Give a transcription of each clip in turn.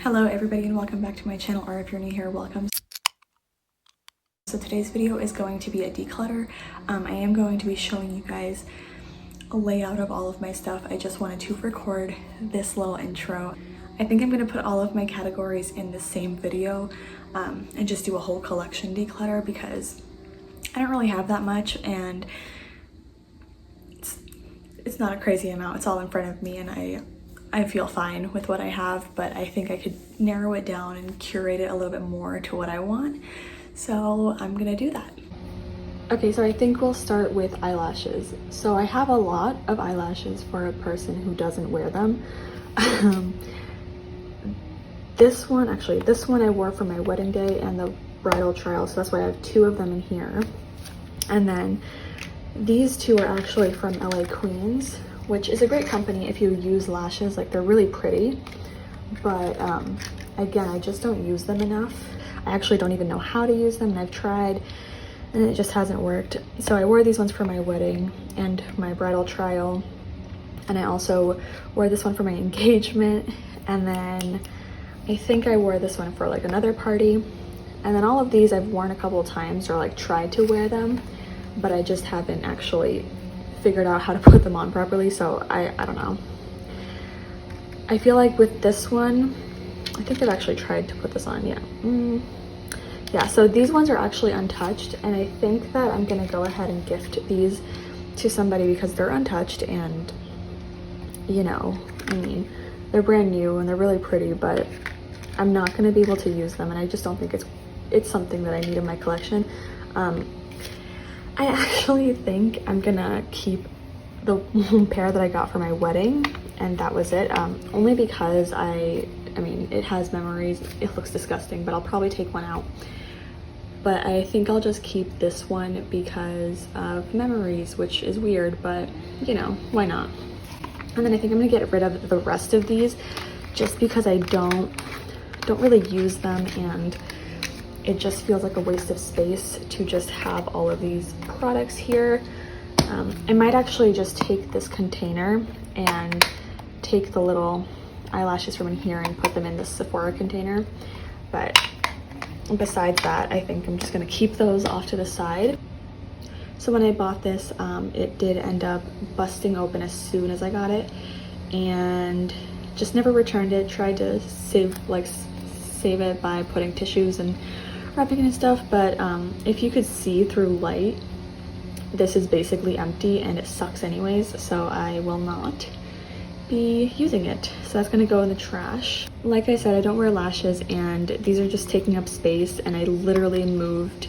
Hello everybody and welcome back to my channel, or if you're new here, welcome. So today's video is going to be a declutter. I am going to be showing you guys a layout of all of my stuff. I just wanted to record this little intro. I think I'm going to put all of my categories in the same video and just do a whole collection declutter because I don't really have that much and it's not a crazy amount. It's all in front of me and I feel fine with what I have, but I think I could narrow it down and curate it a little bit more to what I want. So I'm gonna do that. Okay, so I think we'll start with eyelashes. So I have a lot of eyelashes for a person who doesn't wear them. This one I wore for my wedding day and the bridal trial, so that's why I have two of them in here. And then these two are actually from LA Queens, which is a great company if you use lashes. Like, they're really pretty, but again, I just don't use them enough. I actually don't even know how to use them, and I've tried and it just hasn't worked. So I wore these ones for my wedding and my bridal trial, and I also wore this one for my engagement, and then I think I wore this one for like another party. And then all of these I've worn a couple of times or like tried to wear them, but I just haven't actually figured out how to put them on properly. So I don't know. I feel like with this one, I think I've actually tried to put this on. Yeah, so these ones are actually untouched, and I think that I'm gonna go ahead and gift these to somebody because they're untouched, and you know, I mean, they're brand new and they're really pretty, but I'm not gonna be able to use them, and I just don't think it's something that I need in my collection. I actually think I'm gonna keep the pair that I got for my wedding, and that was it. Only because I mean, it has memories. It looks disgusting, but I'll probably take one out. But I think I'll just keep this one because of memories, which is weird, but you know, why not? And then I think I'm gonna get rid of the rest of these just because I don't really use them, and it just feels like a waste of space to just have all of these products here. I might actually just take this container and take the little eyelashes from in here and put them in the Sephora container. But besides that, I think I'm just gonna keep those off to the side. So when I bought this, it did end up busting open as soon as I got it, and just never returned it. Tried to save it by putting tissues and wrapping it and stuff, but if you could see through light, this is basically empty and it sucks anyways, so I will not be using it. So that's gonna go in the trash. Like I said, I don't wear lashes, and these are just taking up space, and I literally moved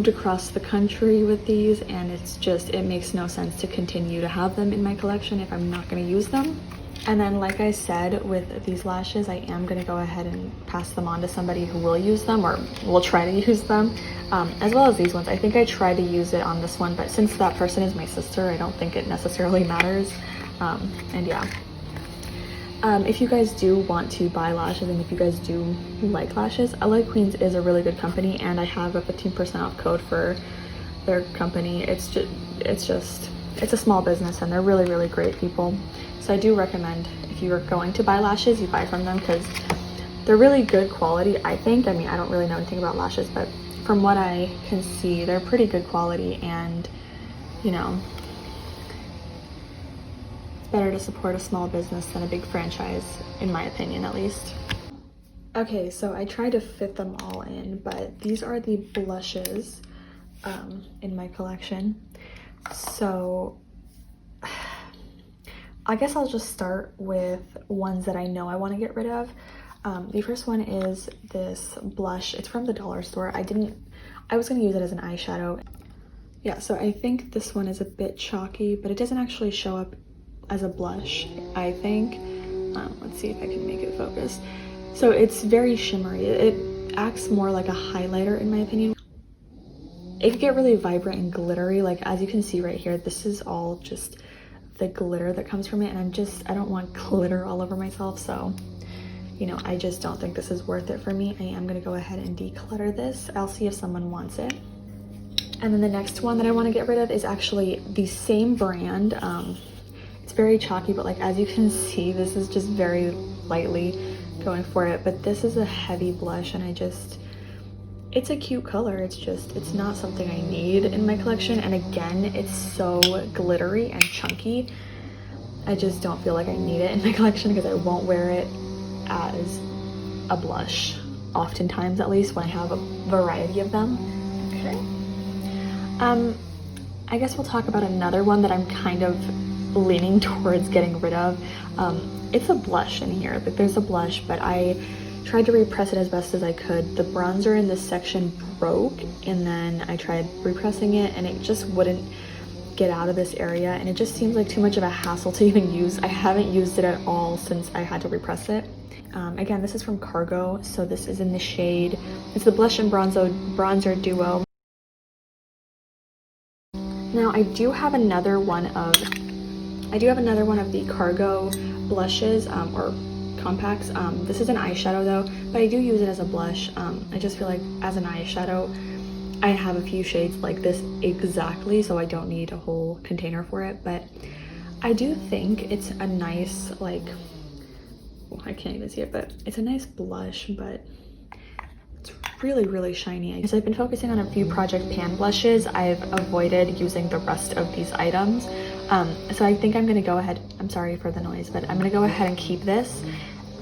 across the country with these, and it makes no sense to continue to have them in my collection if I'm not gonna use them. And then, like I said, with these lashes, I am going to go ahead and pass them on to somebody who will use them, or will try to use them, as well as these ones. I think I tried to use it on this one, but since that person is my sister, I don't think it necessarily matters. And yeah. If you guys do want to buy lashes, and if you guys do like lashes, LA Queens is a really good company, and I have a 15% off code for their company. It's a small business, and they're really, really great people. So I do recommend, if you are going to buy lashes, you buy from them because they're really good quality, I think. I mean, I don't really know anything about lashes, but from what I can see, they're pretty good quality, and you know, it's better to support a small business than a big franchise, in my opinion, at least. Okay, so I tried to fit them all in, but these are the blushes in my collection. So I guess I'll just start with ones that I know I want to get rid of. The first one is this blush. It's from the dollar store. I was going to use it as an eyeshadow. Yeah, so I think this one is a bit chalky, but it doesn't actually show up as a blush, I think. Let's see if I can make it focus. So it's very shimmery. It acts more like a highlighter, in my opinion. It could get really vibrant and glittery. Like, as you can see right here, this is all just the glitter that comes from it, and I don't want glitter all over myself, so you know, I just don't think this is worth it for me. I am gonna go ahead and declutter this. I'll see if someone wants it. And then the next one that I want to get rid of is actually the same brand. It's very chalky, but like, as you can see, this is just very lightly going for it, but this is a heavy blush and it's a cute color. It's not something I need in my collection. And again, it's so glittery and chunky. I just don't feel like I need it in my collection because I won't wear it as a blush, oftentimes at least, when I have a variety of them. Okay. I guess we'll talk about another one that I'm kind of leaning towards getting rid of. It's a blush in here. Like, there's a blush, but I tried to repress it as best as I could. The bronzer in this section broke, and then I tried repressing it and it just wouldn't get out of this area, and it just seems like too much of a hassle to even use. I haven't used it at all since I had to repress it. Again, this is from Cargo, so this is in the shade, it's the blush and bronzer duo. Now I do have another one of the Cargo blushes or compacts. This is an eyeshadow though, but I do use it as a blush. I just feel like as an eyeshadow I have a few shades like this exactly, so I don't need a whole container for it. But I do think it's a nice, like, well, I can't even see it, but it's a nice blush, but it's really, really shiny. Because I've been focusing on a few Project Pan blushes, I've avoided using the rest of these items. So I think I'm gonna go ahead, I'm sorry for the noise, but I'm gonna go ahead and keep this.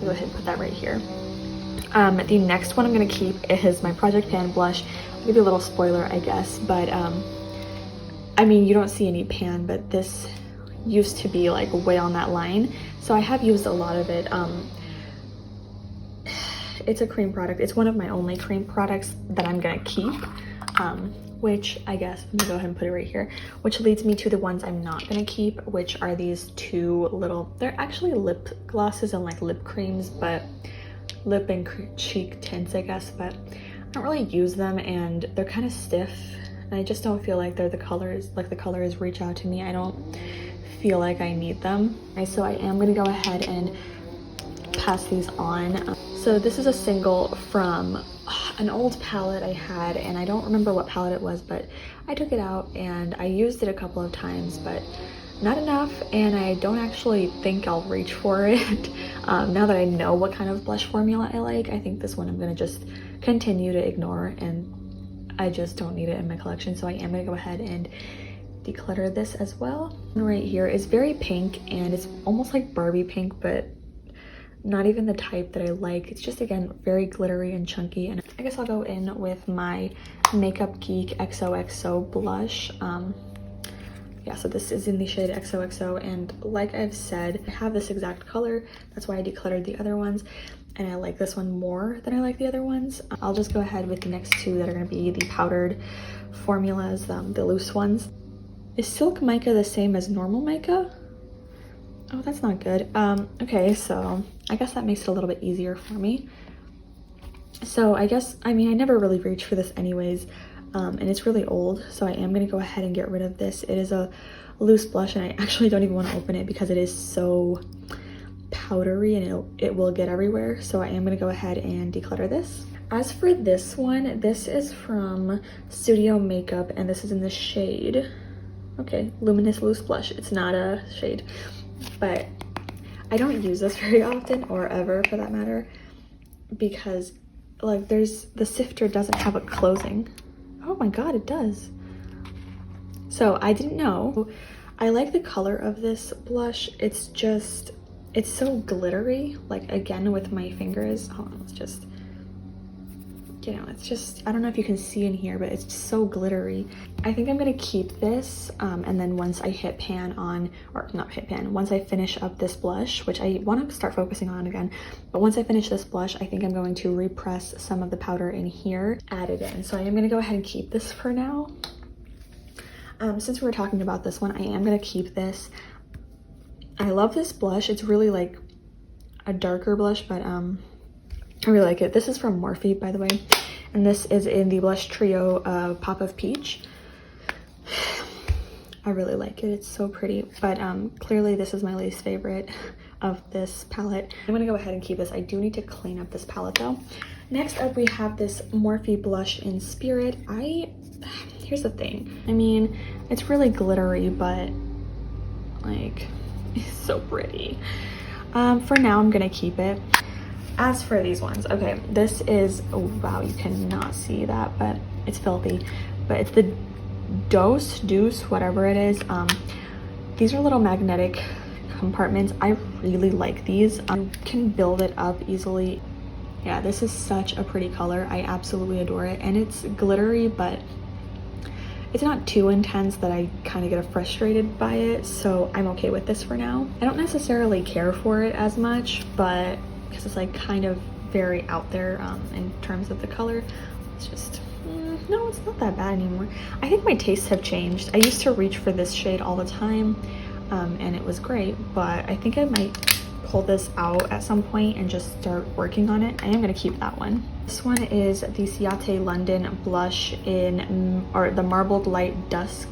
Go ahead and put that right here. The next one I'm gonna keep is my Project Pan blush. I'll give you a little spoiler, I guess, but I mean, you don't see any pan, but this used to be like way on that line. So I have used a lot of it. It's a cream product. It's one of my only cream products that I'm gonna keep, which I guess, I'm gonna go ahead and put it right here, which leads me to the ones I'm not gonna keep, which are these two little, they're actually lip glosses and like lip creams, but lip and cheek tints, I guess, but I don't really use them and they're kind of stiff and I just don't feel like they're the colors, like the colors reach out to me. I don't feel like I need them. So I am gonna go ahead and pass these on. So this is a single from an old palette I had, and I don't remember what palette it was, but I took it out and I used it a couple of times, but not enough, and I don't actually think I'll reach for it. Now that I know what kind of blush formula I like, I think this one I'm gonna just continue to ignore, and I just don't need it in my collection. So I am gonna go ahead and declutter this as well. Right here is very pink, and it's almost like Barbie pink, but not even the type that I like. It's just, again, very glittery and chunky. And I guess I'll go in with my Makeup Geek XOXO blush. Yeah, so this is in the shade XOXO, and like I've said, I have this exact color. That's why I decluttered the other ones, and I like this one more than I like the other ones. I'll just go ahead with the next two that are gonna be the powdered formulas, the loose ones. Is Silk Mica the same as normal mica? Oh, that's not good. Okay, so I guess that makes it a little bit easier for me. So I guess, I mean, I never really reach for this anyways, and it's really old, so I am gonna go ahead and get rid of this. It is a loose blush, and I actually don't even want to open it because it is so powdery and it will get everywhere. So I am gonna go ahead and declutter this. As for this one, this is from Studio Makeup, and this is in the shade, okay, Luminous Loose Blush. It's not a shade, but I don't use this very often, or ever for that matter, because like the sifter doesn't have a closing. Oh my god, it does. So I didn't know. I like the color of this blush. It's just, it's so glittery, like, again with my fingers. Hold on, let's just, you know, it's just, I don't know if you can see in here, but it's just so glittery. I think I'm gonna keep this, and then once I hit pan on, or not hit pan, once I finish up this blush, which I want to start focusing on again, but once I finish this blush, I think I'm going to repress some of the powder in here, add it in. So I am gonna go ahead and keep this for now. Since we're talking about this one, I am gonna keep this. I love this blush. It's really like a darker blush, but I really like it. This is from Morphe, by the way, and this is in the blush trio Pop of Peach. I really like it. It's so pretty, but clearly this is my least favorite of this palette. I'm gonna go ahead and keep this. I do need to clean up this palette though. Next up, we have this Morphe blush in Spirit. Here's the thing. I mean, it's really glittery, but like, it's so pretty. For now, I'm gonna keep it. As for these ones, okay, this is, oh wow, you cannot see that, but it's filthy. But it's the Deuce, whatever it is. These are little magnetic compartments. I really like these. You can build it up easily. Yeah, this is such a pretty color. I absolutely adore it. And it's glittery, but it's not too intense that I kind of get frustrated by it. So I'm okay with this for now. I don't necessarily care for it as much, but because it's like kind of very out there in terms of the color. It's just, no, it's not that bad anymore. I think my tastes have changed. I used to reach for this shade all the time and it was great, but I think I might pull this out at some point and just start working on it. I am gonna keep that one. This one is the Ciate London blush in, or the Marbled Light Dusk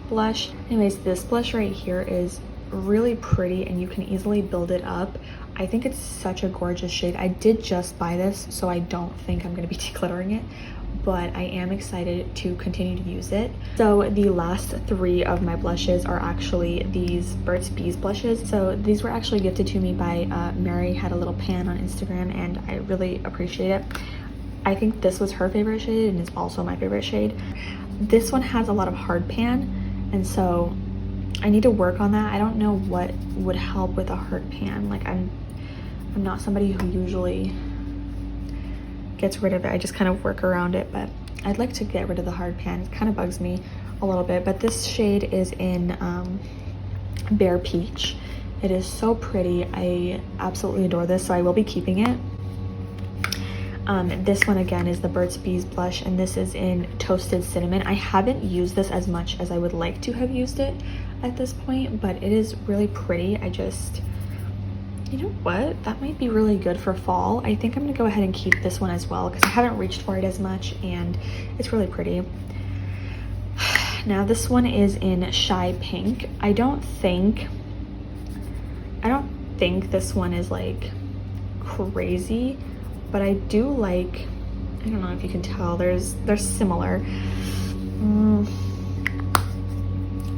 blush. Anyways, this blush right here is really pretty and you can easily build it up. I think it's such a gorgeous shade. I did just buy this, so I don't think I'm gonna be decluttering it, but I am excited to continue to use it. So the last three of my blushes are actually these Burt's Bees blushes. So these were actually gifted to me by Mary, had a little pan on Instagram, and I really appreciate it. I think this was her favorite shade and is also my favorite shade. This one has a lot of hard pan, and so I need to work on that. I don't know what would help with a hard pan. Like I'm not somebody who usually gets rid of it. I just kind of work around it, but I'd like to get rid of the hard pan. It kind of bugs me a little bit, but this shade is in Bare Peach. It is so pretty. I absolutely adore this, so I will be keeping it. This one again is the Burt's Bees blush, and this is in Toasted Cinnamon. I haven't used this as much as I would like to have used it at this point, but it is really pretty. I just, you know what? That might be really good for fall. I think I'm gonna go ahead and keep this one as well because I haven't reached for it as much and it's really pretty. Now this one is in Shy Pink. I don't think this one is like crazy, but I do like, I don't know if you can tell, they're similar.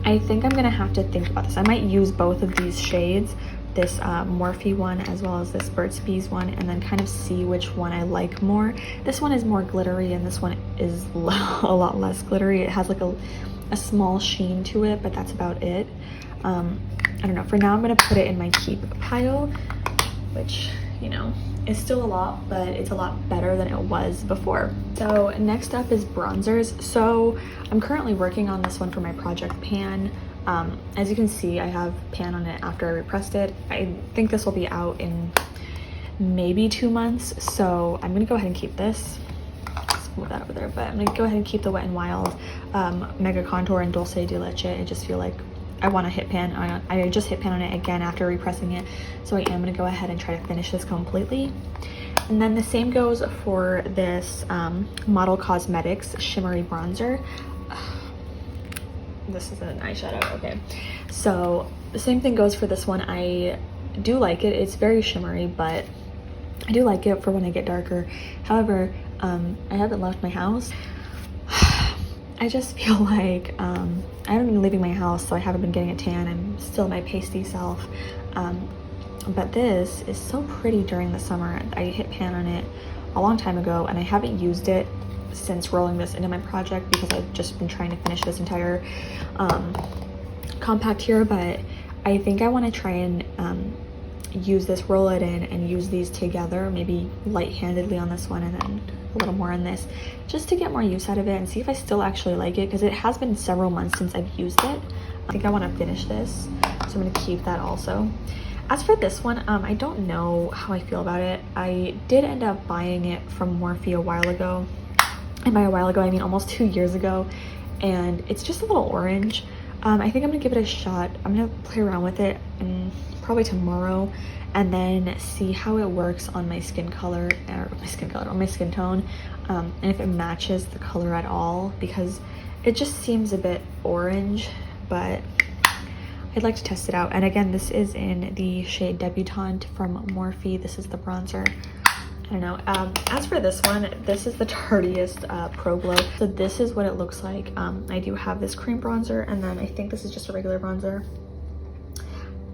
I think I'm gonna have to think about this. I might use both of these shades, this Morphe one as well as this Burt's Bees one, and then kind of see which one I like more. This one is more glittery and this one is a lot less glittery. It has like a small sheen to it, but that's about it. I don't know, for now I'm gonna put it in my keep pile, which, you know, is still a lot, but it's a lot better than it was before. So next up is bronzers. So I'm currently working on this one for my project pan. As you can see, I have pan on it after I repressed it. I think this will be out in maybe 2 months, so I'm gonna go ahead and keep this. Let's move that over there, but I'm gonna go ahead and keep the Wet n Wild Mega Contour and Dulce de Leche. I just feel like I want to hit pan on it. I just hit pan on it again after repressing it, so I am going to go ahead and try to finish this completely. And then the same goes for this Model Cosmetics Shimmery Bronzer. This is an eyeshadow, okay. So the same thing goes for this one. I do like it. It's very shimmery, but I do like it for when I get darker. However, I haven't left my house. I just feel like I haven't been leaving my house, so I haven't been getting a tan. I'm still my pasty self. But this is so pretty during the summer. I hit pan on it a long time ago, and I haven't used it since rolling this into my project because I've just been trying to finish this entire compact here. But I think I want to try and use this, roll it in, and use these together, maybe light-handedly on this one and then a little more on this, just to get more use out of it and see if I still actually like it, because it has been several months since I've used it. I think I want to finish this, so I'm going to keep that also. As for this one, I don't know how I feel about it. I did end up buying it from Morphe a while ago, and by a while ago I mean almost 2 years ago, and it's just a little orange. I think I'm gonna give it a shot. I'm gonna play around with it and probably tomorrow, and then see how it works on my skin color, or on my skin tone, and if it matches the color at all, because it just seems a bit orange, but I'd like to test it out. And again, this is in the shade Debutante from Morphe. This is the bronzer. I don't know. As for this one, this is the Tardiest Pro Glow. So this is what it looks like. I do have this cream bronzer, and then I think this is just a regular bronzer.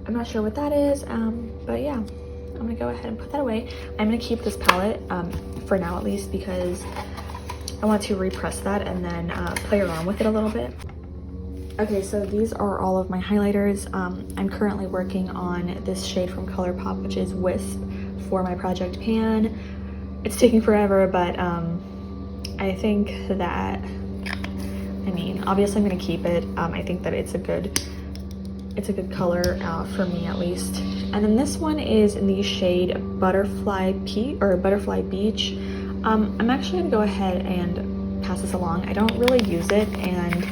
I'm not sure what that is, but yeah, I'm gonna go ahead and put that away. I'm gonna keep this palette for now at least, because I want to repress that and then play around with it a little bit. Okay, so these are all of my highlighters. I'm currently working on this shade from ColourPop, which is Wisp, for my project pan. It's taking forever, but I think that, I mean, obviously I'm gonna keep it. I think that it's a good color for me at least. And then this one is in the shade Butterfly Beach. I'm actually gonna go ahead and pass this along. I don't really use it, and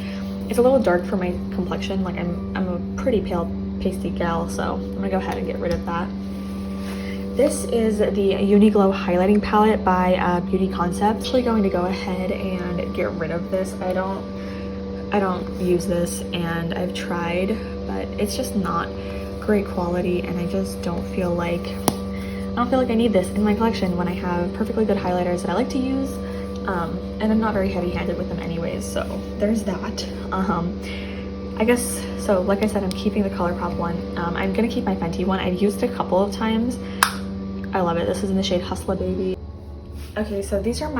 it's a little dark for my complexion. Like I'm a pretty pale, pasty gal, so I'm gonna go ahead and get rid of that. This is the Uniglow highlighting palette by Beauty Concept. I'm actually going to go ahead and get rid of this. I don't use this, and I've tried, but it's just not great quality, and I just don't feel like I need this in my collection when I have perfectly good highlighters that I like to use, and I'm not very heavy-handed with them anyways, so there's that. I guess, so like I said, I'm keeping the ColourPop one. I'm gonna keep my Fenty one. I've used it a couple of times. I love it. This is in the shade Hustla Baby. Okay, so these are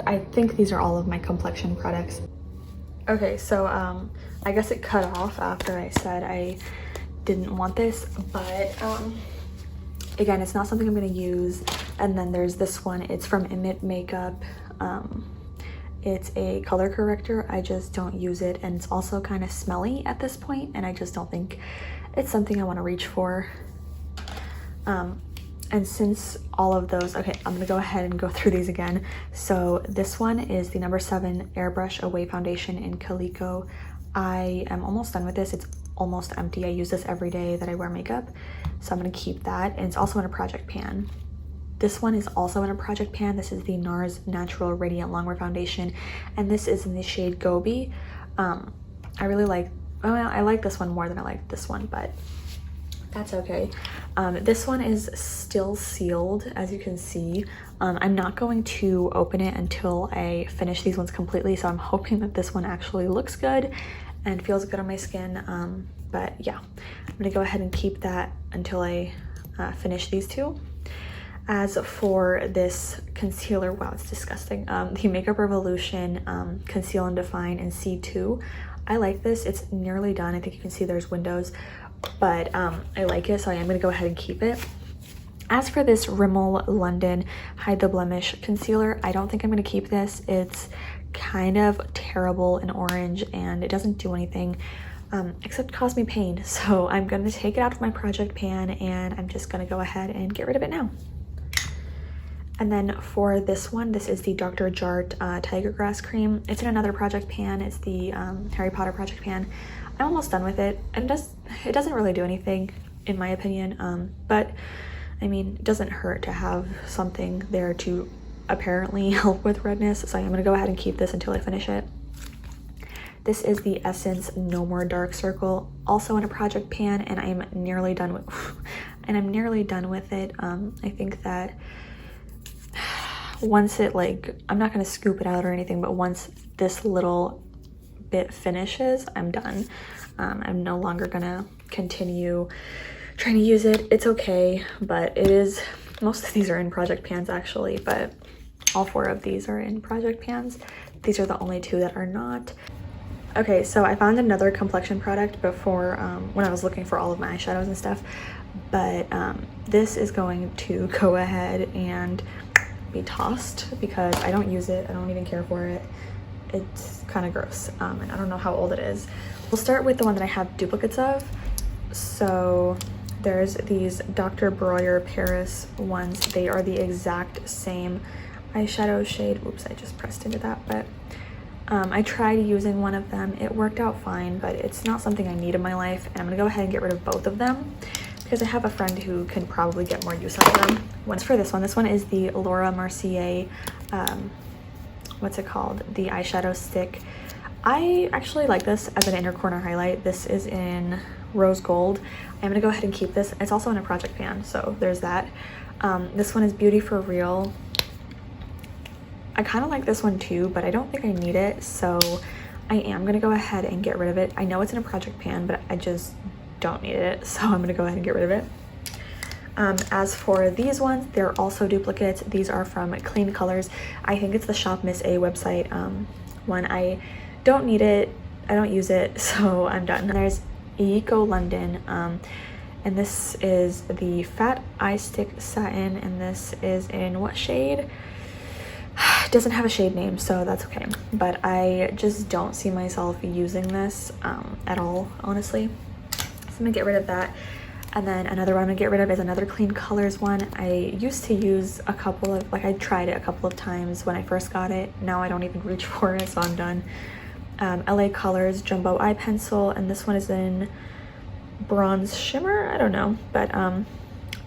I think these are all of my complexion products. Okay, so I guess it cut off after I said I didn't want this, but again, it's not something I'm gonna use. And then there's this one. It's from Emit Makeup. It's a color corrector. I just don't use it, and it's also kind of smelly at this point, and I just don't think it's something I want to reach for. And since all of those, okay, I'm gonna go ahead and go through these again. So this one is the number 7 Airbrush Away Foundation in Calico. I am almost done with this. It's almost empty. I use this every day that I wear makeup, so I'm gonna keep that. And it's also in a project pan. This one is also in a project pan. This is the NARS Natural Radiant Longwear Foundation, and this is in the shade Gobi. I really like, I like this one more than I like this one, but that's okay. This one is still sealed, as you can see. I'm not going to open it until I finish these ones completely, so I'm hoping that this one actually looks good and feels good on my skin. But yeah, I'm gonna go ahead and keep that until I finish these two. As for this concealer, wow, it's disgusting. The Makeup Revolution Conceal and Define in C2. I like this. It's nearly done. I think you can see there's windows, but I like it, so I am gonna go ahead and keep it. As for this Rimmel London Hide the Blemish Concealer, I don't think I'm gonna keep this. It's kind of terrible in orange, and it doesn't do anything except cause me pain. So I'm gonna take it out of my project pan, and I'm just gonna go ahead and get rid of it now. And then for this one, this is the Dr. Jart Tiger Grass Cream. It's in another project pan. It's the Harry Potter project pan. I'm almost done with it, and it doesn't really do anything in my opinion, but I mean, it doesn't hurt to have something there to apparently help with redness, so I'm gonna go ahead and keep this until I finish it. This is the Essence No More Dark Circle, also in a project pan, and I'm nearly done with it. I think that once it, like, I'm not gonna scoop it out or anything, but once this little bit finishes, I'm done. I'm no longer gonna continue trying to use it. It's okay, but it is, most of these are in project pans actually, but all 4 of these are in project pans. These are the only 2 that are not. Okay, so I found another complexion product before when I was looking for all of my eyeshadows and stuff, but this is going to go ahead and be tossed because I don't use it. I don't even care for it. It's kind of gross, and I don't know how old it is. We'll start with the one that I have duplicates of. So there's these Dr. Breuer Paris ones. They are the exact same eyeshadow shade. Oops, I just pressed into that, but I tried using one of them. It worked out fine, but it's not something I need in my life, and I'm gonna go ahead and get rid of both of them because I have a friend who can probably get more use out of them. One's for this one is the Laura Mercier, what's it called? The eyeshadow stick. I actually like this as an inner corner highlight. This is in Rose Gold. I'm gonna go ahead and keep this. It's also in a project pan, so there's that. This one is Beauty for Real. I kind of like this one too, but I don't think I need it, so I am gonna go ahead and get rid of it. I know it's in a project pan, but I just don't need it, so I'm gonna go ahead and get rid of it. As for these ones, they're also duplicates. These are from Clean Colors. I think it's the Shop Miss A website one. I don't need it, I don't use it, so I'm done. There's Eco London, and this is the Fat Eye Stick Satin, and this is in what shade? It doesn't have a shade name, so that's okay. But I just don't see myself using this at all, honestly. So I'm gonna get rid of that. And then another one I'm gonna get rid of is another Clean Colors one. I used to use a couple of, like I tried it a couple of times when I first got it. Now I don't even reach for it, so I'm done. LA Colors Jumbo Eye Pencil, and this one is in Bronze Shimmer, I don't know. But I'm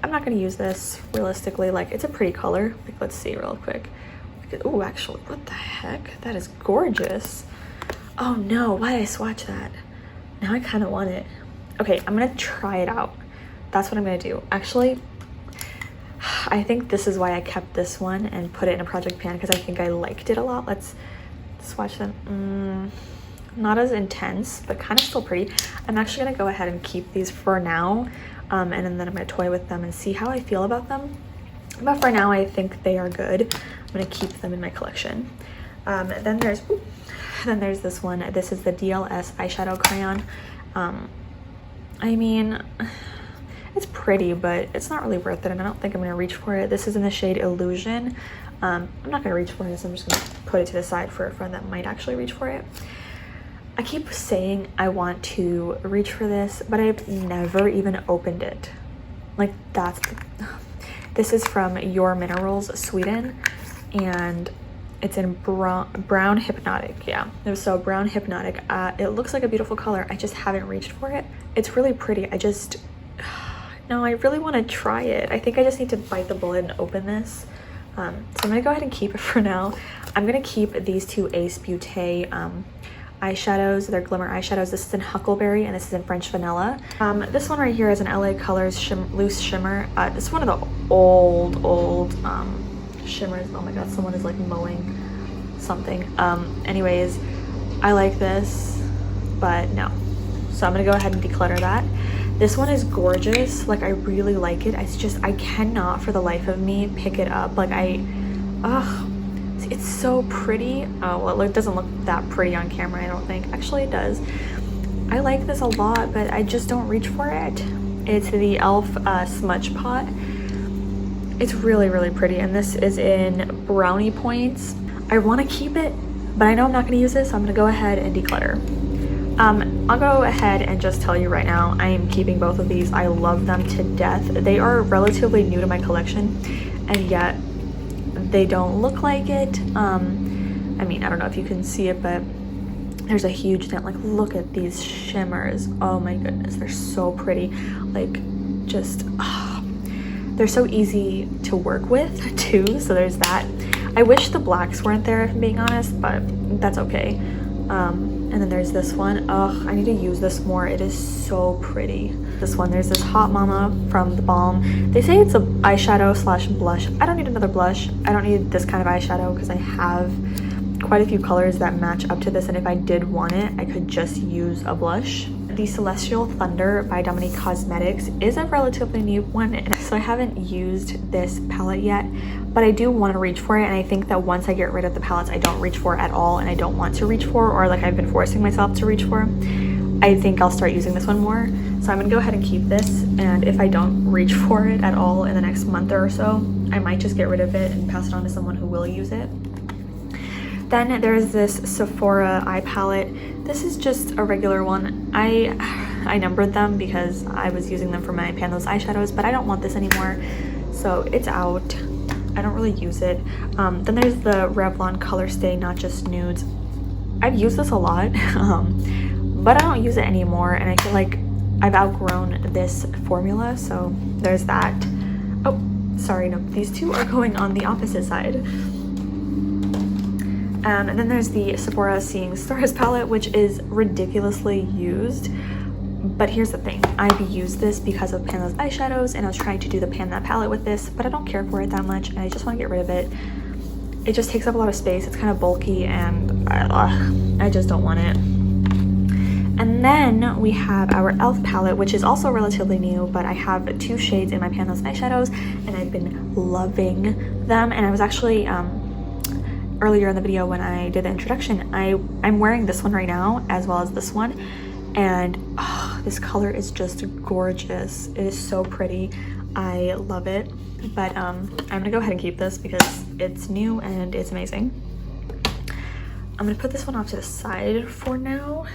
not gonna use this realistically. Like, it's a pretty color. Like, let's see real quick. Oh, actually, what the heck? That is gorgeous. Oh no, why did I swatch that? Now I kind of want it. Okay, I'm gonna try it out. That's what I'm gonna do. Actually, I think this is why I kept this one and put it in a project pan, because I think I liked it a lot. Let's swatch them. Not as intense, but kind of still pretty. I'm actually gonna go ahead and keep these for now, and then I'm gonna toy with them and see how I feel about them. But for now, I think they are good. I'm gonna keep them in my collection. Then there's this one. This is the DLS eyeshadow crayon. I mean, it's pretty, but it's not really worth it, and I don't think I'm gonna reach for it. This is in the shade Illusion. I'm not gonna reach for this. I'm just gonna put it to the side for a friend that might actually reach for it. I keep saying I want to reach for this, but I've never even opened it. Like, this is from Your Minerals, Sweden, and it's in brown Hypnotic. Yeah, so brown Hypnotic. It looks like a beautiful color. I just haven't reached for it. It's really pretty. No, I really want to try it. I think I just need to bite the bullet and open this. So I'm gonna go ahead and keep it for now. I'm gonna keep these two Ace Beauté eyeshadows. They're glimmer eyeshadows. This is in Huckleberry and this is in French Vanilla. This one right here is an LA Colors Loose Shimmer. This is one of the old shimmers. Oh my god, someone is like mowing something. Anyways, I like this, but no. So I'm gonna go ahead and declutter that. This one is gorgeous. Like, I really like it. It's just, I cannot for the life of me pick it up. Like, it's so pretty. Oh, well, it doesn't look that pretty on camera, I don't think. Actually, it does. I like this a lot, but I just don't reach for it. It's the e.l.f. Smudge Pot. It's really, really pretty, and this is in Brownie Points. I want to keep it, but I know I'm not going to use this, so I'm going to go ahead and declutter. I'll go ahead and just tell you right now, I am keeping both of these. I love them to death. They are relatively new to my collection, and yet they don't look like it. I mean, I don't know if you can see it, but there's a huge dent. Like, look at these shimmers. Oh my goodness, they're so pretty. Like, just, they're so easy to work with too, so there's that. I wish the blacks weren't there, if I'm being honest, but that's okay. And then there's this one. Ugh, I need to use this more. It is so pretty. This one, there's this Hot Mama from The Balm. They say it's a eyeshadow slash blush. I don't need another blush. I don't need this kind of eyeshadow because I have quite a few colors that match up to this, and if I did want it, I could just use a blush. The Celestial Thunder by Dominique Cosmetics is a relatively new one, and so I haven't used this palette yet, but I do want to reach for it, and I think that once I get rid of the palettes I don't reach for at all and I don't want to reach for, or like I've been forcing myself to reach for, I think I'll start using this one more. So I'm gonna go ahead and keep this, and if I don't reach for it at all in the next month or so, I might just get rid of it and pass it on to someone who will use it. Then there's this Sephora eye palette. This is just a regular one. I numbered them because I was using them for my Panthers eyeshadows, but I don't want this anymore, so it's out. I don't really use it. Then there's the Revlon Color Stay Not Just Nudes. I've used this a lot, but I don't use it anymore, and I feel like I've outgrown this formula, so there's that. Oh, sorry, no, these two are going on the opposite side. And then there's the Sephora Seeing Stars palette, which is ridiculously used. But here's the thing, I've used this because of Panda's eyeshadows, and I was trying to do the Panda palette with this, but I don't care for it that much, and I just want to get rid of it. It just takes up a lot of space, it's kind of bulky, and I just don't want it. And then we have our e.l.f. palette, which is also relatively new, but I have 2 shades in my Panels eyeshadows, and I've been loving them. And I was actually, earlier in the video when I did the introduction, I'm wearing this one right now, as well as this one. And oh, this color is just gorgeous. It is so pretty. I love it. But I'm gonna go ahead and keep this because it's new and it's amazing. I'm gonna put this one off to the side for now.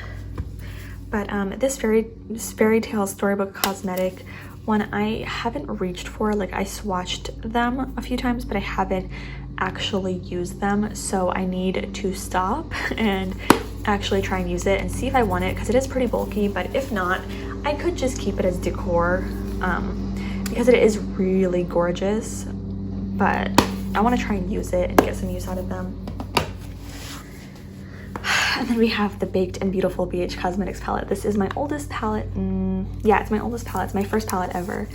But this fairy tale storybook cosmetic one, I haven't reached for. Like, I swatched them a few times, but I haven't actually used them. So I need to stop and actually try and use it and see if I want it, because it is pretty bulky. But if not, I could just keep it as decor, because it is really gorgeous. But I want to try and use it and get some use out of them. And then we have the Baked and Beautiful BH Cosmetics palette. This is my oldest palette. Yeah, it's my oldest palette. It's my first palette ever.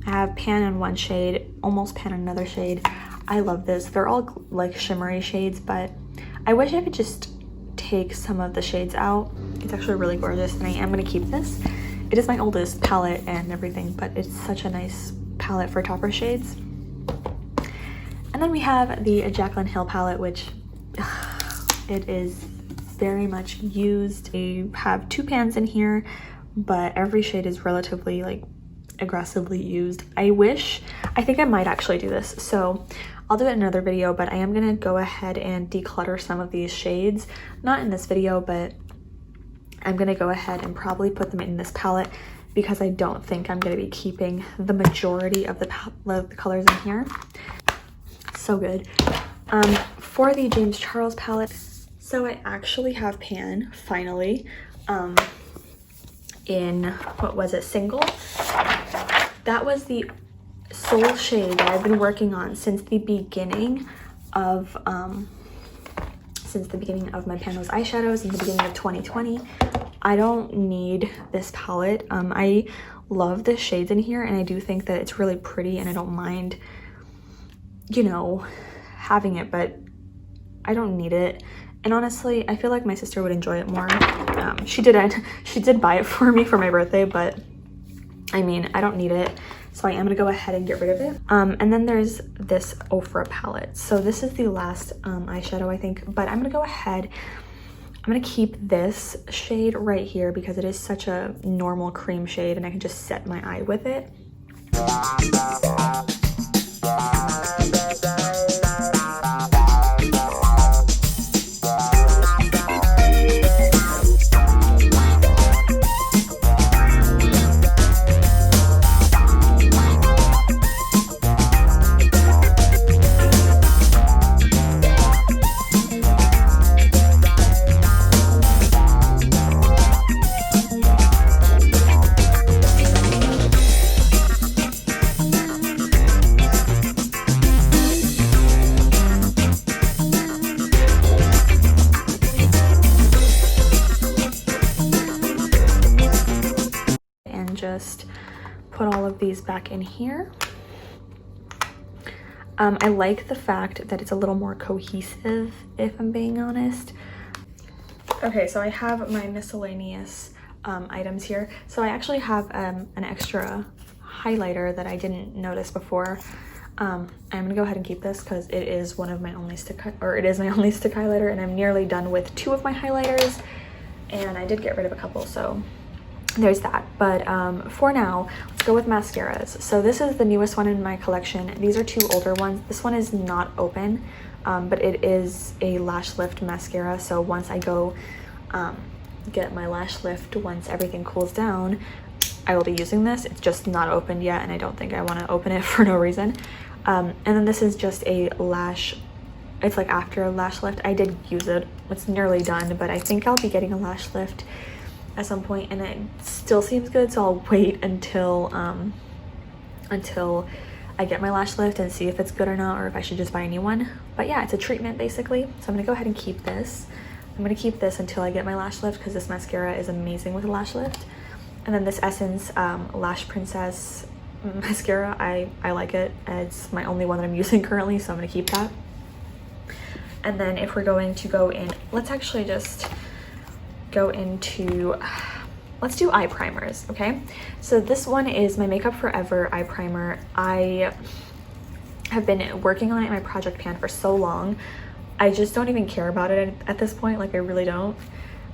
I have pan in one shade, almost pan in another shade. I love this. They're all like shimmery shades, but I wish I could just take some of the shades out. It's actually really gorgeous, and I am going to keep this. It is my oldest palette and everything, but it's such a nice palette for topper shades. And then we have the Jaclyn Hill palette, which it is very much used. I have 2 pans in here, but every shade is relatively like aggressively used. I think I might actually do this, so I'll do it in another video, but I am gonna go ahead and declutter some of these shades, not in this video, but I'm gonna go ahead and probably put them in this palette, because I don't think I'm gonna be keeping the majority of the colors in here. So good. For the James Charles palette, so I actually have pan, finally, in, what was it, Single? That was the sole shade that I've been working on since the beginning of my Panels eyeshadows in the beginning of 2020. I don't need this palette. I love the shades in here, and I do think that it's really pretty, and I don't mind, you know, having it, but I don't need it. And honestly, I feel like my sister would enjoy it more. She did buy it for me for my birthday, but I mean, I don't need it. So I am gonna go ahead and get rid of it. And then there's this Ofra palette. So this is the last eyeshadow, I think, but I'm gonna go ahead. I'm gonna keep this shade right here because it is such a normal cream shade, and I can just set my eye with it. Just put all of these back in here. I like the fact that it's a little more cohesive, if I'm being honest. Okay, so I have my miscellaneous items here. So I actually have an extra highlighter that I didn't notice before. I'm gonna go ahead and keep this because it is one of my only stick, or it is my only stick highlighter, and I'm nearly done with 2 of my highlighters, and I did get rid of a couple, so there's that. But for now, let's go with mascaras. So this is the newest one in my collection. These are 2 older ones. This one is not open, but it is a lash lift mascara. So once I go get my lash lift, once everything cools down, I will be using this. It's just not opened yet, and I don't think I want to open it for no reason. And then this is just a lash, it's like after a lash lift. I did use it. It's nearly done, but I think I'll be getting a lash lift at some point, and it still seems good, so I'll wait until I get my lash lift and see if it's good or not, or if I should just buy a new one. But yeah, it's a treatment basically. So I'm gonna go ahead and keep this. I'm gonna keep this until I get my lash lift because this mascara is amazing with a lash lift. And then this Essence Lash Princess mascara, I like it. It's my only one that I'm using currently, so I'm gonna keep that. And then if we're going to go in, let's actually just go into let's do eye primers, okay? So this one is my Makeup Forever eye primer. I have been working on it in my project pan for so long. I just don't even care about it at this point, like I really don't.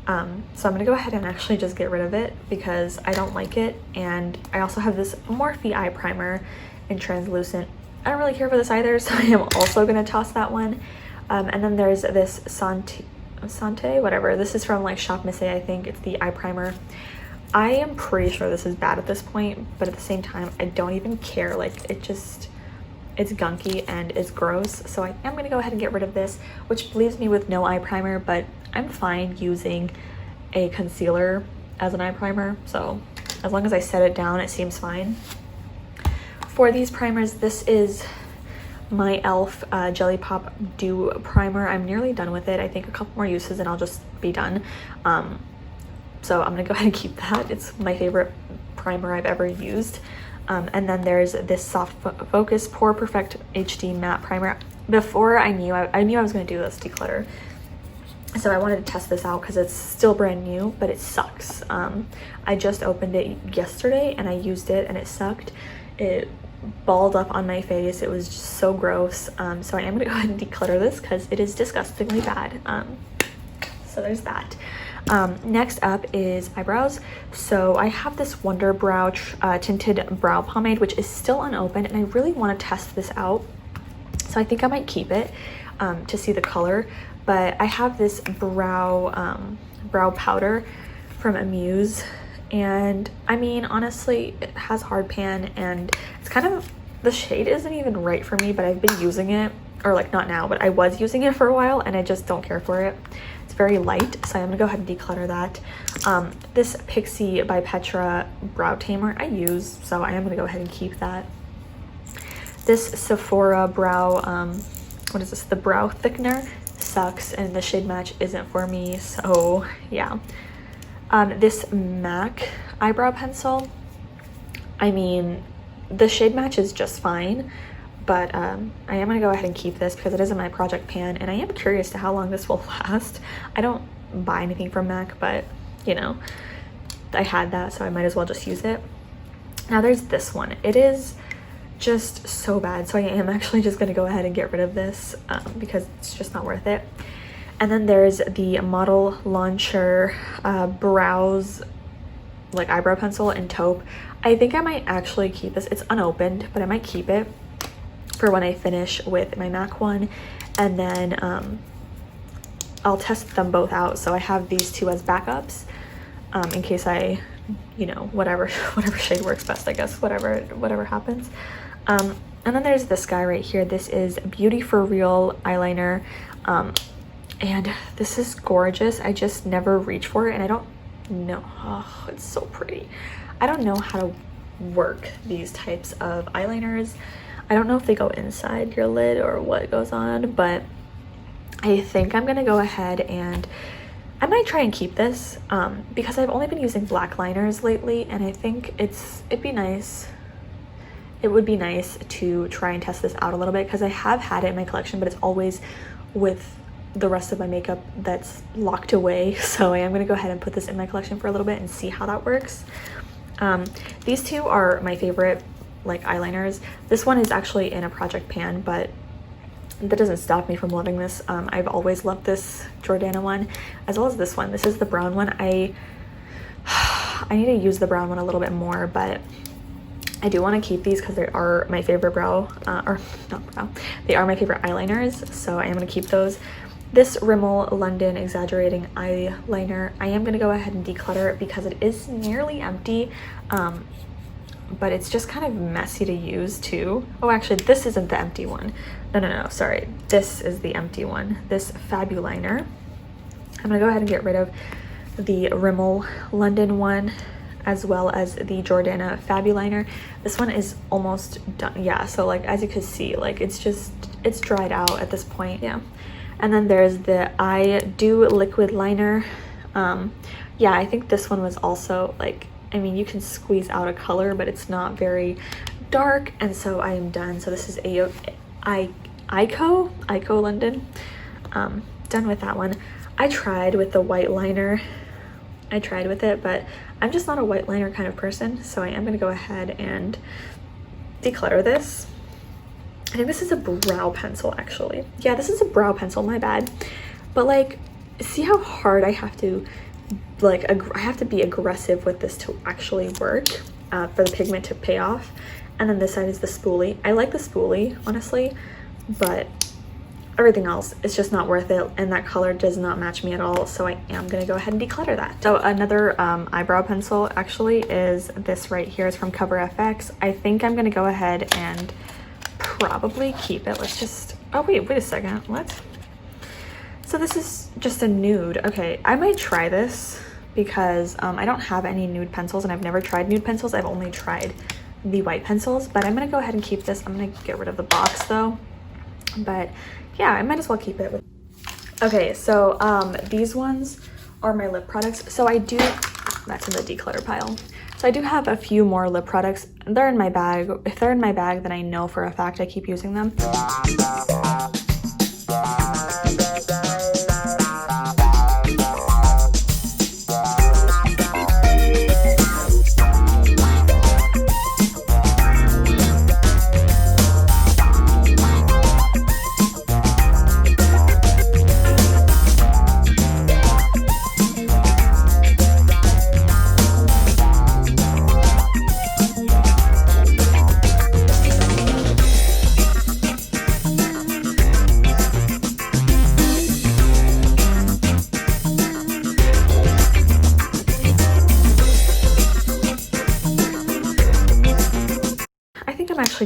So I'm gonna go ahead and actually just get rid of it because I don't like it. And I also have this Morphe eye primer in translucent. I don't really care for this either, so I am also gonna toss that one. And then there's this Sante, whatever. This is from like Shop Miss A, I think. It's the eye primer. I am pretty sure this is bad at this point, but at the same time, I don't even care. Like it's gunky and it's gross. So I am gonna go ahead and get rid of this, which leaves me with no eye primer, but I'm fine using a concealer as an eye primer. So as long as I set it down, it seems fine. For these primers, this is my e.l.f. Jelly Pop Dew Primer. I'm nearly done with it. I think a couple more uses and I'll just be done. So I'm gonna go ahead and keep that. It's my favorite primer I've ever used. And then there's this Soft Focus Pore Perfect HD Matte Primer. Before I knew I was gonna do this declutter, so I wanted to test this out because it's still brand new, but it sucks. I just opened it yesterday and I used it and it sucked. It balled up on my face. It was just so gross. So I am gonna go ahead and declutter this because it is disgustingly bad. So there's that. Next up is eyebrows. So I have this Wonder Brow tinted brow pomade, which is still unopened, and I really want to test this out. So I think I might keep it to see the color. But I have this brow powder from Amuse, and I mean, honestly, it has hard pan, and it's kind of, the shade isn't even right for me, but I've been using it, or like not now, but I was using it for a while, and I just don't care for it. It's very light, so I'm gonna go ahead and declutter that. This Pixie by Petra brow tamer I use, so I am gonna go ahead and keep that. This Sephora brow, what is this? The brow thickener sucks, and the shade match isn't for me, so yeah. This MAC eyebrow pencil, I mean, the shade match is just fine, but I am gonna go ahead and keep this because it is in my project pan, and I am curious to how long this will last. I don't buy anything from MAC, but you know, I had that, so I might as well just use it. Now there's this one. It is just so bad, so I am actually just gonna go ahead and get rid of this because it's just not worth it. And then there's the Model Launcher Brows like eyebrow pencil in taupe. I think I might actually keep this. It's unopened, but I might keep it for when I finish with my MAC one, and then I'll test them both out. So I have these two as backups in case I, you know, whatever shade works best, I guess, whatever happens. And then there's this guy right here. This is Beauty for Real eyeliner, and this is gorgeous. I just never reach for it, and I don't know. Oh, it's so pretty. I don't know how to work these types of eyeliners. I don't know if they go inside your lid or what goes on, but I think I'm gonna go ahead and I might try and keep this because I've only been using black liners lately, and I think it'd be nice. It would be nice to try and test this out a little bit because I have had it in my collection, but it's always with the rest of my makeup that's locked away. So I am gonna go ahead and put this in my collection for a little bit and see how that works. These two are my favorite like eyeliners. This one is actually in a project pan, but that doesn't stop me from loving this. I've always loved this Jordana one, as well as this one. This is the brown one. I need to use the brown one a little bit more, but I do want to keep these because they are my favorite they are my favorite eyeliners, so I am going to keep those. This Rimmel London Exaggerating Eyeliner, I am going to go ahead and declutter it because it is nearly empty, but it's just kind of messy to use too. Oh, actually, this isn't the empty one. No, sorry. This is the empty one. This Fabuliner. I'm going to go ahead and get rid of the Rimmel London one, as well as the Jordana Fabuliner. This one is almost done. Yeah, so like as you can see, like it's dried out at this point. Yeah. And then there's the I Do Liquid Liner. Yeah, I think this one was also like, I mean, you can squeeze out a color, but it's not very dark, and so I am done. So this is Ico London. Done with that one. I tried with the white liner I tried with it, but I'm just not a white liner kind of person, so I am going to go ahead and declutter this. I think this is a brow pencil, actually. Yeah, this is a brow pencil, my bad. But like, see how hard I have to, like, I have to be aggressive with this to actually work, for the pigment to pay off. And then this side is the spoolie. I like the spoolie, honestly, but everything else, it's just not worth it, and that color does not match me at all, so I am gonna go ahead and declutter that. So another eyebrow pencil actually is this right here. It's from Cover FX. I think I'm gonna go ahead and probably keep it. Let's just, oh wait a second, what? So this is just a nude. Okay, I might try this because I don't have any nude pencils, and I've never tried nude pencils. I've only tried the white pencils, but I'm gonna go ahead and keep this. I'm gonna get rid of the box though, but yeah, I might as well keep it. Okay, so these ones are my lip products. So I do, that's in the declutter pile. So I do have a few more lip products. They're in my bag. If they're in my bag, then I know for a fact I keep using them.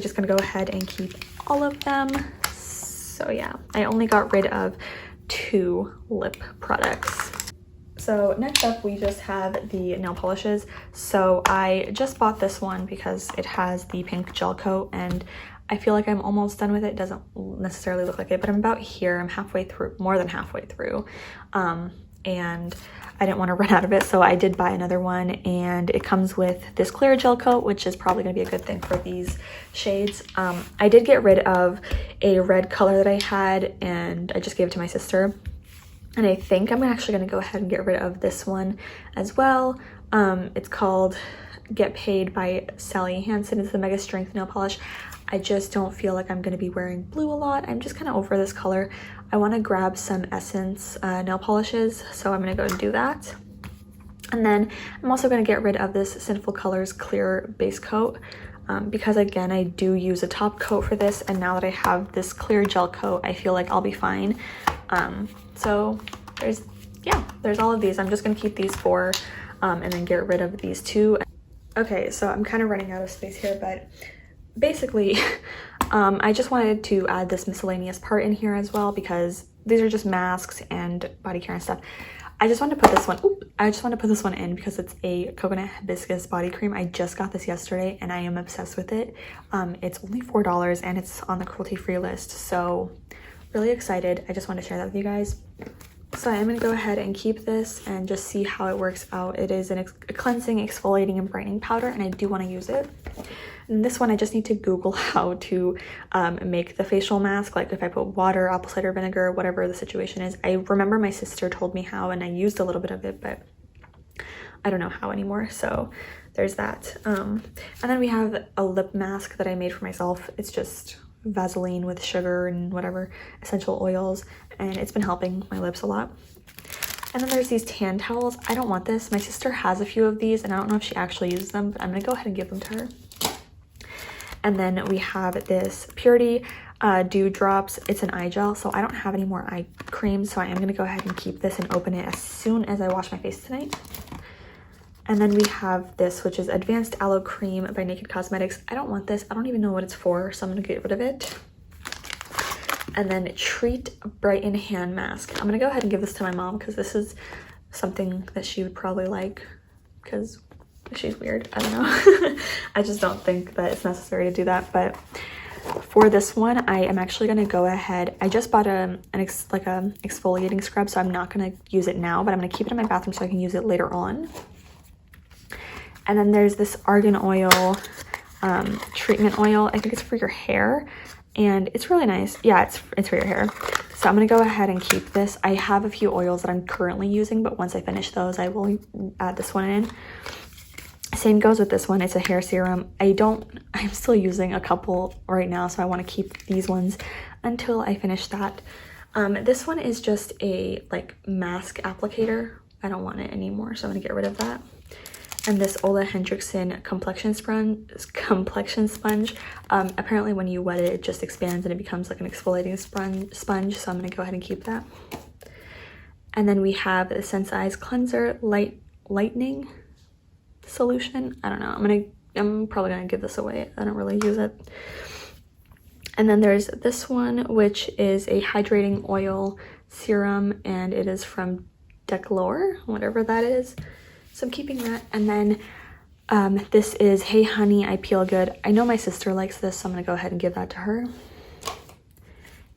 Just gonna go ahead and keep all of them. So yeah, I only got rid of 2 lip products. So next up, we just have the nail polishes. So I just bought this one because it has the pink gel coat, and I feel like I'm almost done with it. It doesn't necessarily look like it, but I'm about here. I'm halfway through, more than halfway through, and I didn't want to run out of it, so I did buy another one, and it comes with this clear gel coat, which is probably going to be a good thing for these shades. I did get rid of a red color that I had, and I just gave it to my sister, and I think I'm actually going to go ahead and get rid of this one as well. It's called Get Paid by Sally Hansen. It's the Mega Strength nail polish. I just don't feel like I'm going to be wearing blue a lot. I'm just kind of over this color. I want to grab some Essence nail polishes, so I'm going to go and do that. And then I'm also going to get rid of this Sinful Colors clear base coat, because again, I do use a top coat for this, and now that I have this clear gel coat, I feel like I'll be fine. So there's all of these. I'm just going to keep these 4 and then get rid of these 2. Okay, so I'm kind of running out of space here, but basically, I just wanted to add this miscellaneous part in here as well, because these are just masks and body care and stuff. I just wanted to put this one, I just want to put this one in because it's a coconut hibiscus body cream. I just got this yesterday and I am obsessed with it. It's only $4 and it's on the cruelty-free list, so really excited. I just want to share that with you guys. So I'm going to go ahead and keep this and just see how it works out. It is a cleansing, exfoliating, and brightening powder, and I do want to use it. And this one, I just need to Google how to make the facial mask, like if I put water, apple cider vinegar, whatever the situation is. I remember my sister told me how, and I used a little bit of it, but I don't know how anymore. So there's that. And then we have a lip mask that I made for myself. It's just Vaseline with sugar and whatever essential oils, and it's been helping my lips a lot. And then there's these tan towels. I don't want this. My sister has a few of these, and I don't know if she actually uses them, but I'm gonna go ahead and give them to her. And then we have this Purity Dew Drops. It's an eye gel, so I don't have any more eye cream, so I am gonna go ahead and keep this and open it as soon as I wash my face tonight. And then we have this, which is Advanced Aloe Cream by Naked Cosmetics. I don't want this. I don't even know what it's for, so I'm gonna get rid of it. And then Treat Brighten Hand Mask. I'm gonna go ahead and give this to my mom because this is something that she would probably like, because she's weird. I don't know. I just don't think that it's necessary to do that. But for this one, I am actually gonna go ahead. I just bought an exfoliating scrub, so I'm not gonna use it now, but I'm gonna keep it in my bathroom so I can use it later on. And then there's this argan oil, treatment oil. I think it's for your hair, and it's really nice. Yeah, it's for your hair. So I'm gonna go ahead and keep this. I have a few oils that I'm currently using, but once I finish those, I will add this one in. Same goes with this one. It's a hair serum. I'm still using a couple right now, so I want to keep these ones until I finish that. This one is just a like mask applicator. I don't want it anymore, so I'm gonna get rid of that. And this Ole Henriksen complexion sponge. Apparently when you wet it, it just expands and it becomes like an exfoliating sponge, so I'm gonna go ahead and keep that. And then we have the Sense Eyes Cleanser Lightning Solution. I don't know, I'm probably gonna give this away. I don't really use it. And then there's this one, which is a hydrating oil serum, and it is from Declutter, whatever that is. So I'm keeping that. And then this is Hey Honey, I Peel Good. I know my sister likes this, so I'm gonna go ahead and give that to her.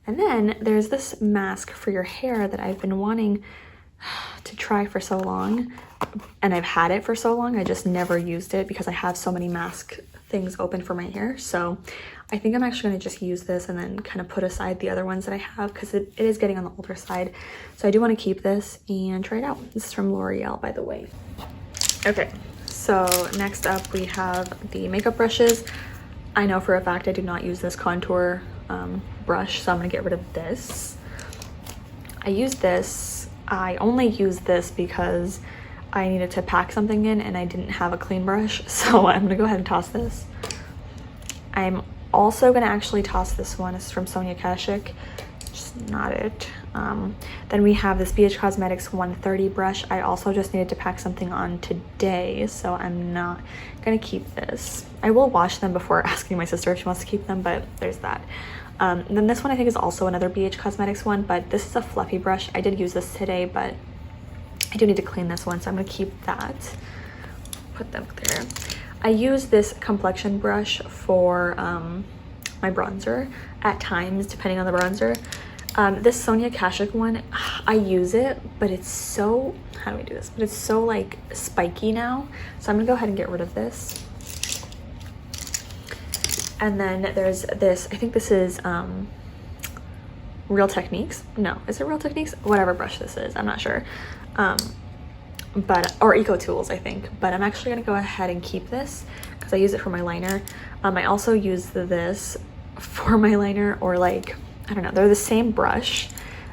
And then there's this mask for your hair that I've been wanting to try for so long, and I've had it for so long, I just never used it because I have so many mask things open for my hair. So I think I'm actually going to just use this and then kind of put aside the other ones that I have because it is getting on the older side. So I do want to keep this and try it out. This is from L'Oreal, by the way. Okay, so next up we have the makeup brushes. I know for a fact I do not use this contour brush, so I'm going to get rid of this. I only use this because I needed to pack something in and I didn't have a clean brush, so I'm gonna go ahead and toss this. I'm also gonna actually toss this one. It's from Sonia Kashuk, just not it. Then we have this BH Cosmetics 130 brush. I also just needed to pack something on today, so I'm not gonna keep this. I will wash them before asking my sister if she wants to keep them, but there's that. Then this one I think is also another BH Cosmetics one, but this is a fluffy brush. I did use this today, but I do need to clean this one, so I'm gonna keep that. Put them there. I use this complexion brush for my bronzer at times, depending on the bronzer. This Sonia Kashuk one, I use it, but it's so, how do I do this? But it's so like spiky now, so I'm gonna go ahead and get rid of this. And then there's this, I think this is Real Techniques. No, is it Real Techniques? Whatever brush this is, I'm not sure. Or Eco Tools, I think. But I'm actually gonna go ahead and keep this because I use it for my liner. I also use this for my liner, or like, I don't know, they're the same brush.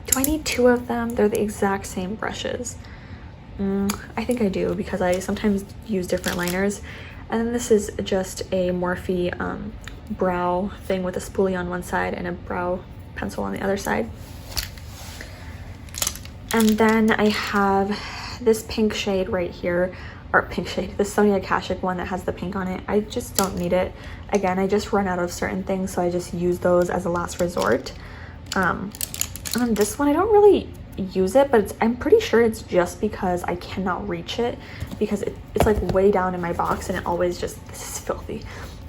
Do I need two of them? They're the exact same brushes. I think I do because I sometimes use different liners. And then this is just a Morphe brow thing with a spoolie on one side and a brow pencil on the other side. And then I have this pink shade right here, or pink shade, the Sonia Kashuk one that has the pink on it. I just don't need it. Again, I just run out of certain things, so I just use those as a last resort. And then this one, I don't really use it, but I'm pretty sure it's just because I cannot reach it because it's like way down in my box and it always just, this is filthy.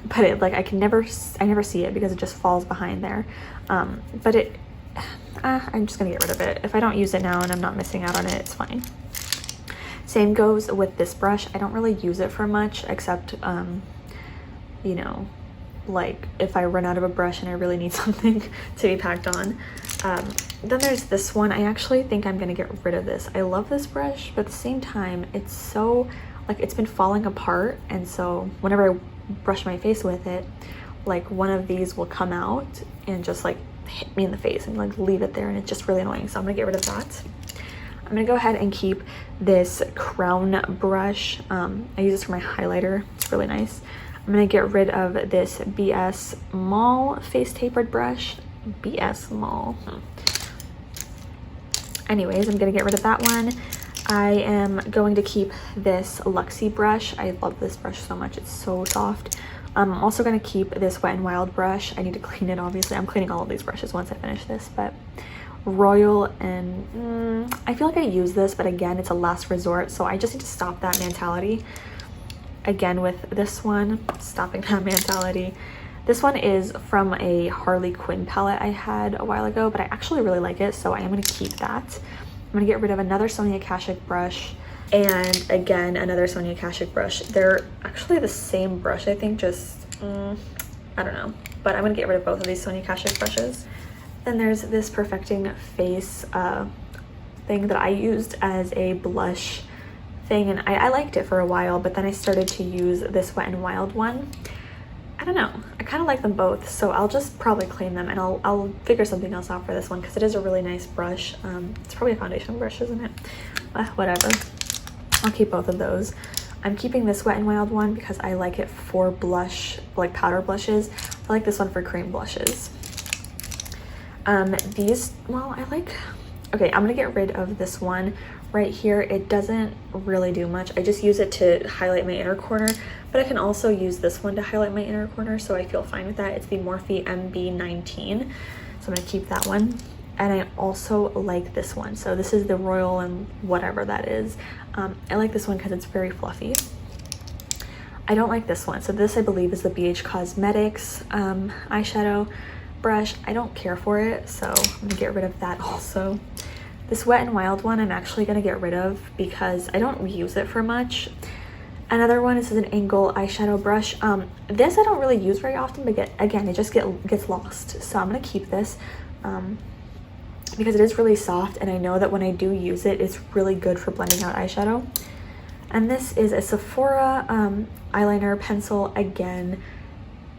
But it like, I never see it because it just falls behind there. But I'm just gonna get rid of it. If I don't use it now and I'm not missing out on it, it's fine. Same goes with this brush. I don't really use it for much except, you know, like if I run out of a brush and I really need something to be packed on. Then there's this one. I actually think I'm gonna get rid of this. I love this brush, but at the same time, it's so, like, it's been falling apart, and so whenever I brush my face with it, like one of these will come out and just like hit me in the face and like leave it there, and it's just really annoying, so I'm gonna get rid of that. I'm gonna go ahead and keep this crown brush. I use this for my highlighter. It's really nice. I'm gonna get rid of this BS Mall face tapered brush. BS Mall. Anyways, I'm gonna get rid of that one. I am going to keep this Luxie brush. I love this brush so much. It's so soft. I'm also going to keep this Wet n Wild brush. I need to clean it, obviously. I'm cleaning all of these brushes once I finish this, but Royal, and I feel like I use this, but again, it's a last resort, so I just need to stop that mentality. Again, with this one, stopping that mentality. This one is from a Harley Quinn palette I had a while ago, but I actually really like it, so I am going to keep that. I'm going to get rid of another Sonia Kashuk brush, and again, another Sonia Kashuk brush. They're actually the same brush, I think, just, I don't know. But I'm going to get rid of both of these Sonia Kashuk brushes. Then there's this Perfecting Face thing that I used as a blush thing, and I liked it for a while, but then I started to use this Wet n Wild one. I don't know, I kind of like them both, so I'll just probably claim them, and I'll figure something else out for this one because it is a really nice brush. It's probably a foundation brush, isn't it? Whatever, I'll keep both of those. I'm keeping this Wet n Wild one because I like it for blush, like powder blushes. I like this one for cream blushes. These, well, okay, I'm gonna get rid of this one right here. It doesn't really do much. I just use it to highlight my inner corner, but I can also use this one to highlight my inner corner, so I feel fine with that. It's the Morphe MB19, so I'm gonna keep that one. And I also like this one. So this is the Royal and whatever that is. I like this one because it's very fluffy. I don't like this one. So this, I believe, is the BH Cosmetics eyeshadow brush. I don't care for it, so I'm gonna get rid of that also. This Wet n Wild one I'm actually gonna get rid of because I don't use it for much. Another one is an angle eyeshadow brush. This I don't really use very often, but again, it just gets lost. So I'm gonna keep this because it is really soft, and I know that when I do use it, it's really good for blending out eyeshadow. And this is a Sephora eyeliner pencil. Again,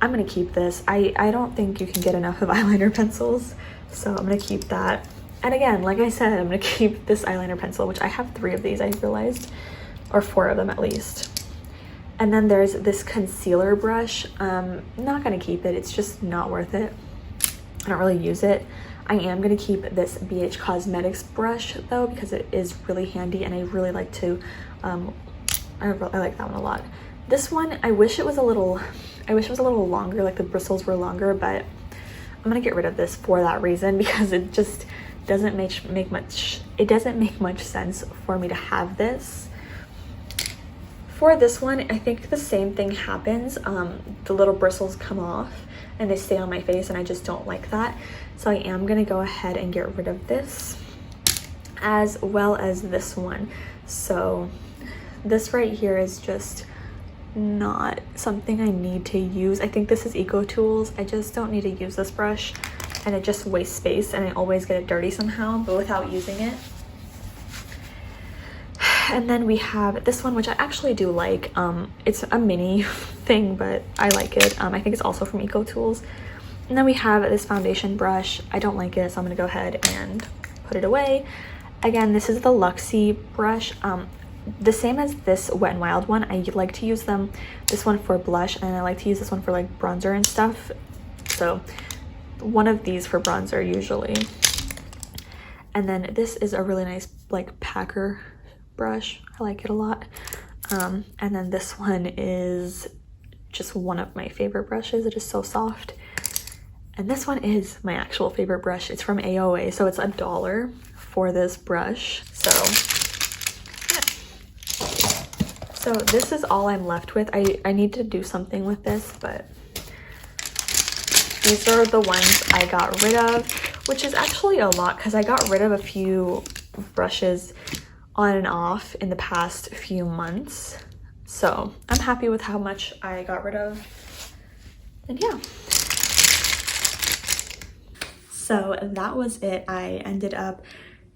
I'm gonna keep this. I don't think you can get enough of eyeliner pencils, so I'm gonna keep that. And again, like I said, I'm gonna keep this eyeliner pencil, which I have 3 of these, I realized, or 4 of them at least. And then there's this concealer brush. Not gonna keep it, it's just not worth it. I don't really use it. I am gonna keep this BH Cosmetics brush though, because it is really handy, and I really like to, I like that one a lot. This one, I wish it was a little longer, like the bristles were longer, but I'm gonna get rid of this for that reason, because it just doesn't make much sense for me to have this. For this one, I think the same thing happens. The little bristles come off and they stay on my face, and I just don't like that. So I am gonna go ahead and get rid of this, as well as this one. So this right here is just not something I need to use. I think this is Eco Tools. I just don't need to use this brush, and it just wastes space, and I always get it dirty somehow, but without using it. And then we have this one, which I actually do like. It's a mini thing, but I like it. I think it's also from Eco Tools. And then we have this foundation brush. I don't like it, so I'm gonna go ahead and put it away. Again, this is the Luxie brush. The same as this Wet n Wild one. I like to use this one for blush, and I like to use this one for like bronzer and stuff. So one of these for bronzer usually. And then this is a really nice like packer brush. I like it a lot. And then this one is just one of my favorite brushes. It is so soft. And this one is my actual favorite brush. It's from AOA, so it's $1 for this brush. So this is all I'm left with. I need to do something with this, but these are the ones I got rid of, which is actually a lot because I got rid of a few brushes on and off in the past few months. So I'm happy with how much I got rid of. And yeah. So that was it. I ended up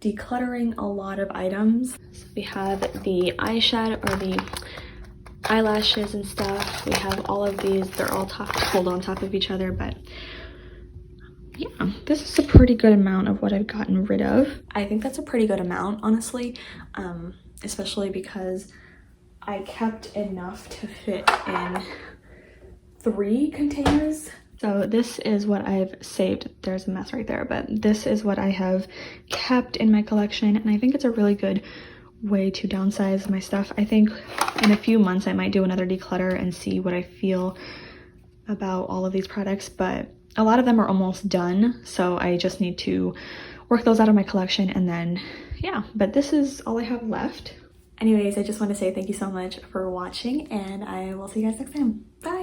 decluttering a lot of items. So we have the eyeshadow or the eyelashes and stuff. We have all of these. They're all hold on top of each other, but yeah, this is a pretty good amount of what I've gotten rid of. I think that's a pretty good amount, honestly, especially because I kept enough to fit in 3 containers. So this is what I've saved. There's a mess right there, but this is what I have kept in my collection, and I think it's a really good way to downsize my stuff. I think in a few months I might do another declutter and see what I feel about all of these products, but a lot of them are almost done, so I just need to work those out of my collection, and then yeah, but this is all I have left. Anyways, I just want to say thank you so much for watching, and I will see you guys next time. Bye!